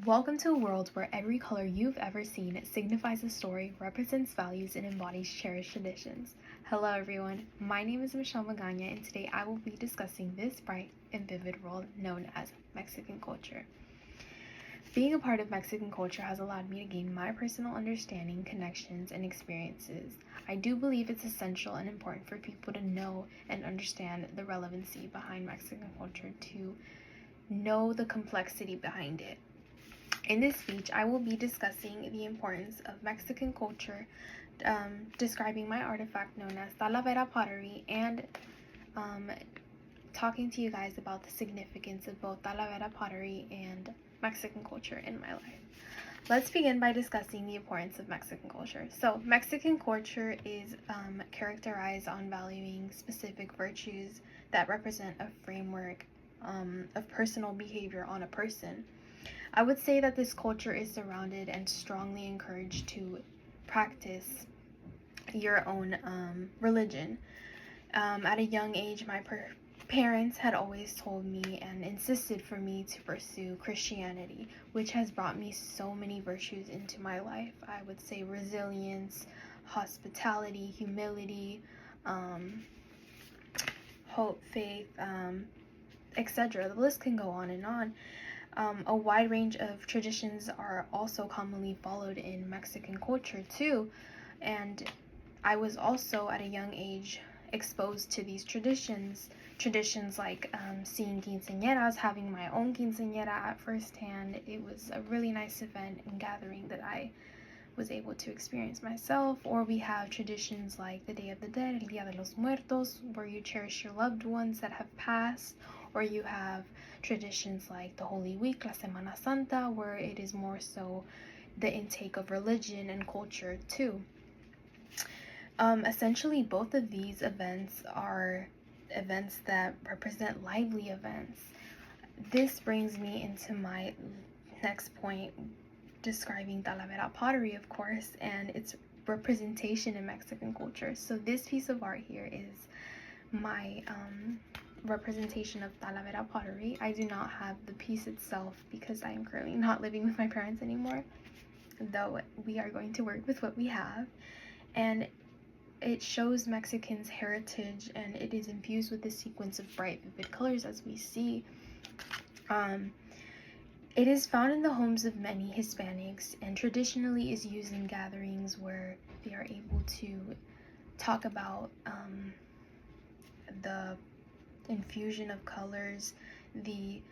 Welcome to a world where every color you've ever seen signifies a story, represents values, and embodies cherished traditions. Hello everyone, my name is Michelle Magana, and today I will be discussing this bright and vivid world known as Mexican culture. Being a part of Mexican culture has allowed me to gain my personal understanding, connections, and experiences. I do believe it's essential and important for people to know and understand the relevancy behind Mexican culture, to know the complexity behind it. In this speech, I will be discussing the importance of Mexican culture, describing my artifact known as Talavera pottery, and talking to you guys about the significance of both Talavera pottery and Mexican culture in my life. Let's begin by discussing the importance of Mexican culture. So, Mexican culture is characterized on valuing specific virtues that represent a framework of personal behavior on a person. I would say that this culture is surrounded and strongly encouraged to practice your own religion. At a young age, my parents had always told me and insisted for me to pursue Christianity, which has brought me so many virtues into my life. I would say resilience, hospitality, humility, hope, faith, etc. The list can go on and on. A wide range of traditions are also commonly followed in Mexican culture too, and I was also at a young age exposed to these traditions like seeing quinceañeras, having my own quinceañera at first hand. It was a really nice event and gathering that I was able to experience myself. Or we have traditions like the Day of the Dead, El Día de los Muertos, where you cherish your loved ones that have passed. Or you have traditions like the Holy Week, La Semana Santa, where it is more so the intake of religion and culture too. Essentially, both of these events are events that represent lively events. This brings me into my next point, describing Talavera pottery, of course, and its representation in Mexican culture. So this piece of art here is my representation of Talavera pottery. I do not have the piece itself because I am currently not living with my parents anymore, though we are going to work with what we have. And it shows Mexicans' heritage, and it is infused with a sequence of bright, vivid colors, as we see. It is found in the homes of many Hispanics and traditionally is used in gatherings where they are able to talk about the infusion of colors, the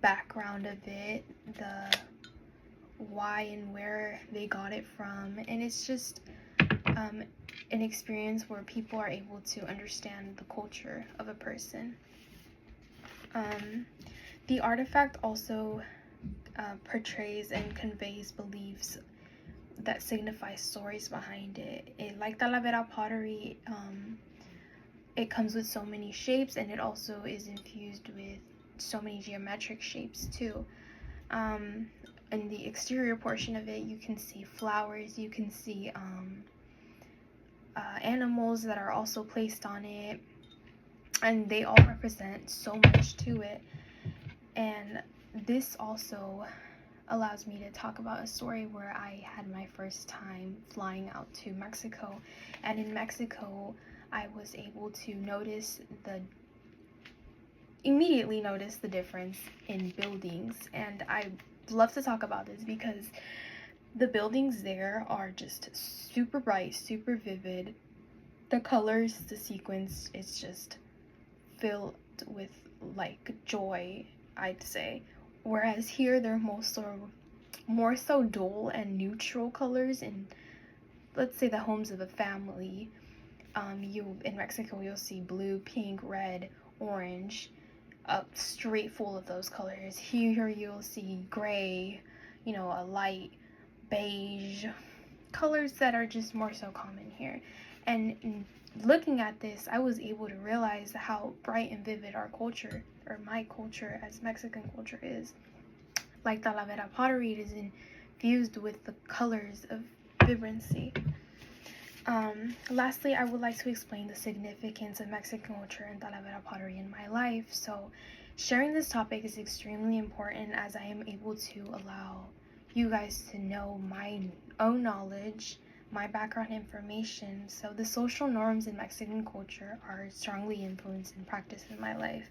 background of it, the why and where they got it from, and it's just an experience where people are able to understand the culture of a person. The artifact also portrays and conveys beliefs that signify stories behind it. Like Talavera pottery, it comes with so many shapes, and it also is infused with so many geometric shapes too. In the exterior portion of it, you can see flowers, you can see animals that are also placed on it, and they all represent so much to it. And this also allows me to talk about a story where I had my first time flying out to Mexico, and in Mexico I was able to immediately notice the difference in buildings. And I love to talk about this because the buildings there are just super bright, super vivid. The colors, the sequence is just filled with like joy, I'd say. Whereas here they're more so dull and neutral colors. In, let's say, the homes of a family, in Mexico you'll see blue, pink, red, orange, straight full of those colors. Here you'll see gray, a light beige, colors that are just more so common here. And looking at this, I was able to realize how bright and vivid our culture, or my culture as Mexican culture, is. Like Talavera pottery, it is infused with the colors of vibrancy. Lastly, I would like to explain the significance of Mexican culture and Talavera pottery in my life. So Sharing this topic is extremely important as I am able to allow you guys to know my own knowledge, my background information. So the social norms in Mexican culture are strongly influenced and practiced in my life.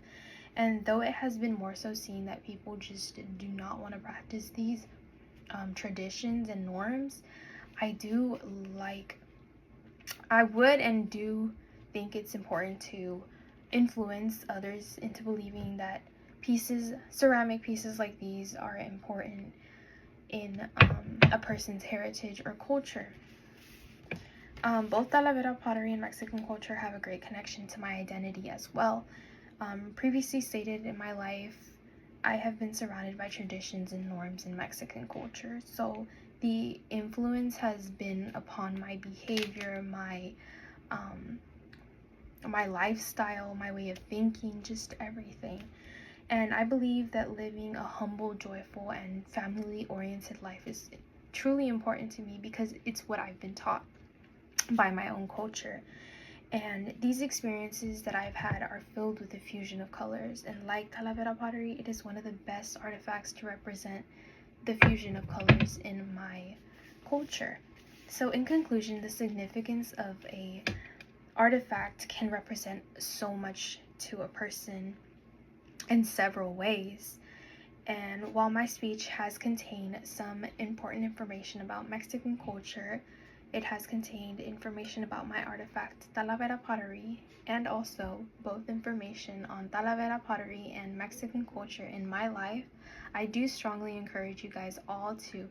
And though it has been more so seen that people just do not want to practice these traditions and norms, I would and do think it's important to influence others into believing that ceramic pieces like these are important in a person's heritage or culture. Both Talavera pottery and Mexican culture have a great connection to my identity as well. Previously stated in my life, I have been surrounded by traditions and norms in Mexican culture. So the influence has been upon my behavior, my lifestyle, my way of thinking, just everything. And I believe that living a humble, joyful, and family-oriented life is truly important to me because it's what I've been taught by my own culture. And these experiences that I've had are filled with a fusion of colors. And like Talavera pottery, it is one of the best artifacts to represent the fusion of colors in my culture. So in conclusion, the significance of a artifact can represent so much to a person in several ways. And while my speech has contained some important information about Mexican culture, it has contained information about my artifact, Talavera pottery, and also both information on Talavera pottery and Mexican culture in my life. I do strongly encourage you guys all to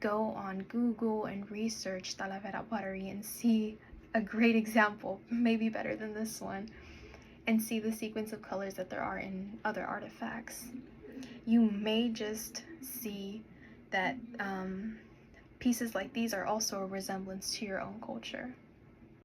go on Google and research Talavera pottery and see a great example, maybe better than this one, and see the sequence of colors that there are in other artifacts. You may just see that pieces like these are also a resemblance to your own culture.